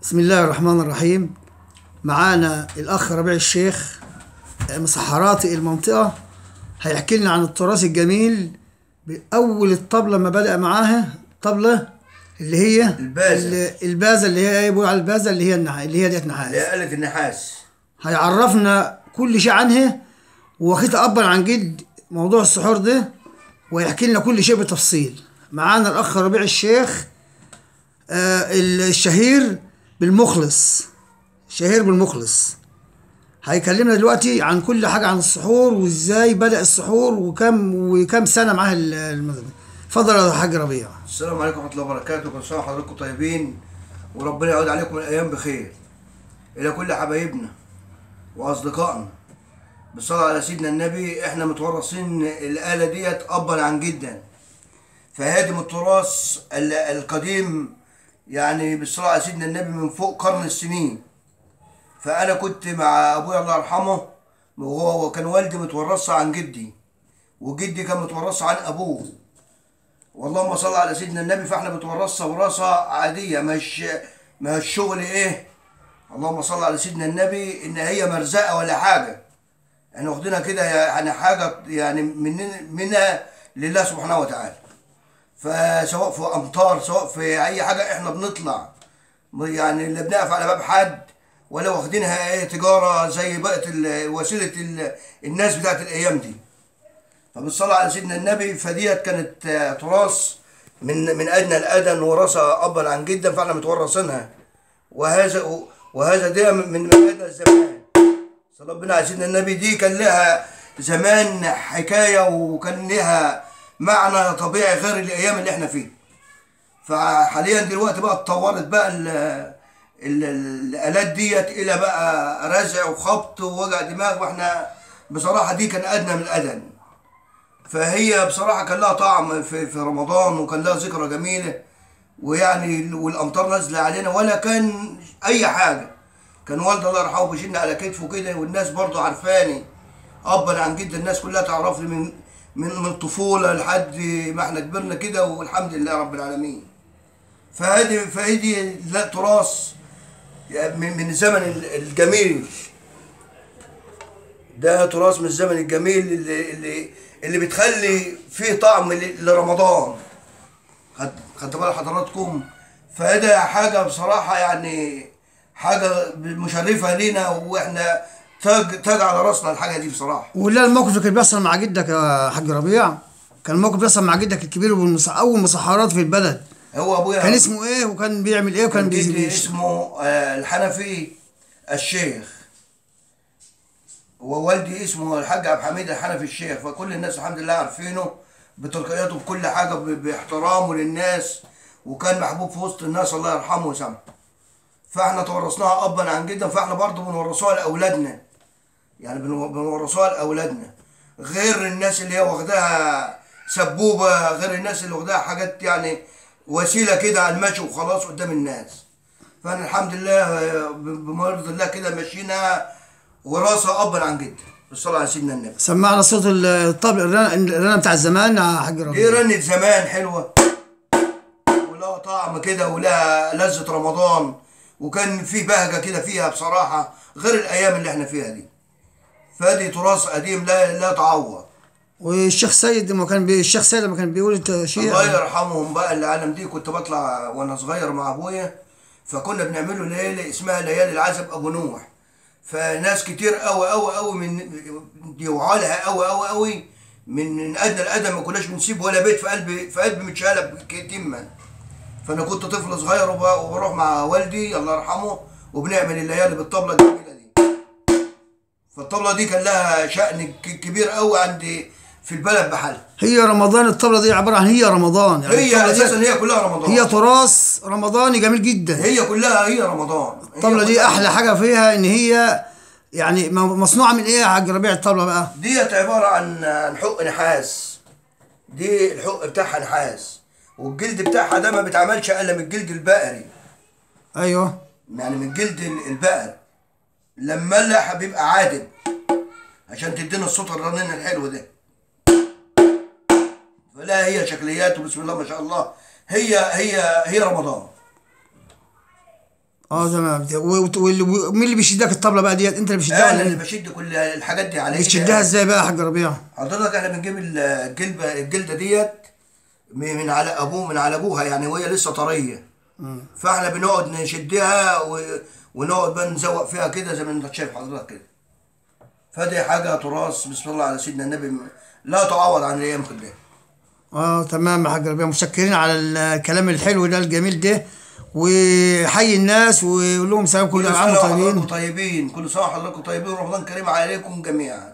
بسم الله الرحمن الرحيم. معانا الأخ ربيع الشيخ مسحراتي المنطقة، هيحكي لنا عن التراث الجميل بأول الطبلة ما بدأ معاها طبلة اللي هي البازة اللي هي بيقول على البازة اللي هي اللي هي ديت نحاس، اللي هي آلة النحاس. هيعرفنا كل شيء عنها واخدها أبا عن جد موضوع السحور ده، ويحكي لنا كل شيء بتفصيل. معانا الأخ ربيع الشيخ الشهير بالمخلص، شهير بالمخلص، هيكلمنا دلوقتي عن كل حاجة عن السحور وازاي بدأ السحور وكم سنة معاه المذهب. اتفضل يا حاج ربيع. السلام عليكم ورحمة الله وبركاته، كل سنة وحضراتكم طيبين وربنا يعود عليكم الأيام بخير. إلى كل حبايبنا وأصدقائنا بالصلاة على سيدنا النبي، احنا متورثين الآلة ديت أبا عن جدا، فهادم التراث القديم يعني بالصلاة على سيدنا النبي من فوق قرن السنين. فأنا كنت مع أبويا الله يرحمه، وكان والدي متورثها عن جدي، وجدي كان متورثها عن أبوه، واللهم صل على سيدنا النبي. فاحنا بنتورثها وراثة عادية، مش شغل إيه، اللهم صل على سيدنا النبي، إن هي مرزقة ولا حاجة. احنا واخدينها كده يعني حاجة يعني منها لله سبحانه وتعالى. فسواء في أمطار سواء في أي حاجة احنا بنطلع يعني اللي بنقف على باب حد، ولا واخدينها ايه تجاره زي بقت وسيله الناس بتاعت الايام دي. فبالصلاه على سيدنا النبي، فديت كانت تراث من ادنى الادن، وراثه ابا عن جدا، فاحنا متورثينها. وهذا ده من ادنى الزمان. صلى ربنا على سيدنا النبي، دي كان لها زمان حكايه، وكان لها معنى طبيعي غير الايام اللي احنا فيها. فحاليا دلوقتي بقى اتطورت بقى الالات ديت الى بقى رزع وخبط ووجع دماغ، واحنا بصراحه دي كان ادنى من الادن. فهي بصراحه كان لها طعم في رمضان، وكان لها ذكرى جميله، ويعني والامطار نازله علينا ولا كان اي حاجه. كان والدي الله يرحمه بيشيلنا على كتفه كده، والناس برضه عارفاني ابا عن جد، الناس كلها تعرفني من الطفوله لحد ما احنا كبرنا كده، والحمد لله رب العالمين. فهذه لا تراث من الزمن الجميل، ده تراث من الزمن الجميل اللي بتخلي فيه طعم لرمضان. خدت بال حضراتكم؟ فده حاجه بصراحه يعني حاجه مشرفه لينا، واحنا تاج على راسنا الحاجه دي بصراحه. ولا الموقف اللي كان بيحصل مع جدك يا حاج ربيع؟ كان الموقف بيحصل مع جدك الكبير اول مسحرات في البلد، هو ابويا كان اسمه ايه وكان بيعمل ايه وكان اسمه الحنفي الشيخ، ووالدي اسمه الحاج عبد الحميد الحنفي الشيخ. فكل الناس الحمد لله عارفينه بترقياته بكل حاجه، باحترامه للناس، وكان محبوب في وسط الناس الله يرحمه ويسامحه. فاحنا تورثناها ابا عن جدا، فاحنا برضه بنورثوها لاولادنا، يعني بنورثوها لاولادنا، غير الناس اللي هي واخداها سبوبه، غير الناس اللي واخداها حاجات يعني وسيله كده على المشي وخلاص قدام الناس. فانا الحمد لله بمرض الله كده ماشيينها وراثه ابا عن جد بالصلاه على سيدنا النبي. سمعنا صوت الطبل، الرنه بتاع زمان يا حاج ربيع. دي رنه زمان حلوه، ولها طعم كده، ولها لذه رمضان، وكان في بهجه كده فيها بصراحه غير الايام اللي احنا فيها دي. فدي تراث قديم لا تعوض. والشيخ سيد الشيخ سيد لما كان بيقول شيء الله يرحمهم بقى، العالم دي كنت بطلع وانا صغير مع ابويا، فكنا بنعمله ليله اسمها ليالي العزب ابو نوح. فناس كتير قوي قوي قوي من يوعى لها قوي قوي قوي من ادنى الادم، ما كناش بنسيب ولا بيت في قلب متشاله تما. فانا كنت طفل صغير وبروح مع والدي الله يرحمه، وبنعمل الليالي بالطبله الجميله دي. فالطبله دي كان لها شأن كبير قوي عندي في البلد بحالها. هي رمضان، الطبلة دي عبارة عن هي رمضان، يعني هي اساسا هي كلها رمضان، هي تراث رمضاني جميل جدا. هي كلها هي رمضان. الطبلة دي احلى حاجة فيها ان هي يعني مصنوعة من ايه يا حاج ربيع الطبلة بقى؟ ديت عبارة عن حق نحاس، دي الحق بتاعها نحاس، والجلد بتاعها ده ما بيتعملش الا من الجلد البقري. ايوه، يعني من جلد البقر، لما ملح بيبقى عادب عشان تدينا الصوت الرنين الحلو ده. فلا هي شكليات وبسم الله ما شاء الله، هي رمضان. تمام. ومين اللي بيشدك الطبله بقى ديت؟ انت اللي بيشدها انا ولا اللي ايه؟ بشد كل الحاجات دي على بتشدها ازاي بقى يا حاج ربيع؟ حضرتك احنا بنجيب الجلده ديت من على ابوها يعني، وهي لسه طريه. فاحنا بنقعد نشدها ونقعد بقى نزوق فيها كده زي ما انت شايف حضرتك كده. فدي حاجه تراث بسم الله على سيدنا النبي، لا تعوض عن الايام كلها. تمام يا حاج ربيع، متشكرين على الكلام الحلو ده الجميل ده، وحي الناس ويقول لهم سلام، كل عام وانتم طيبين. كل سنه وحضراتكم طيبين، ورمضان كريم عليكم جميعا.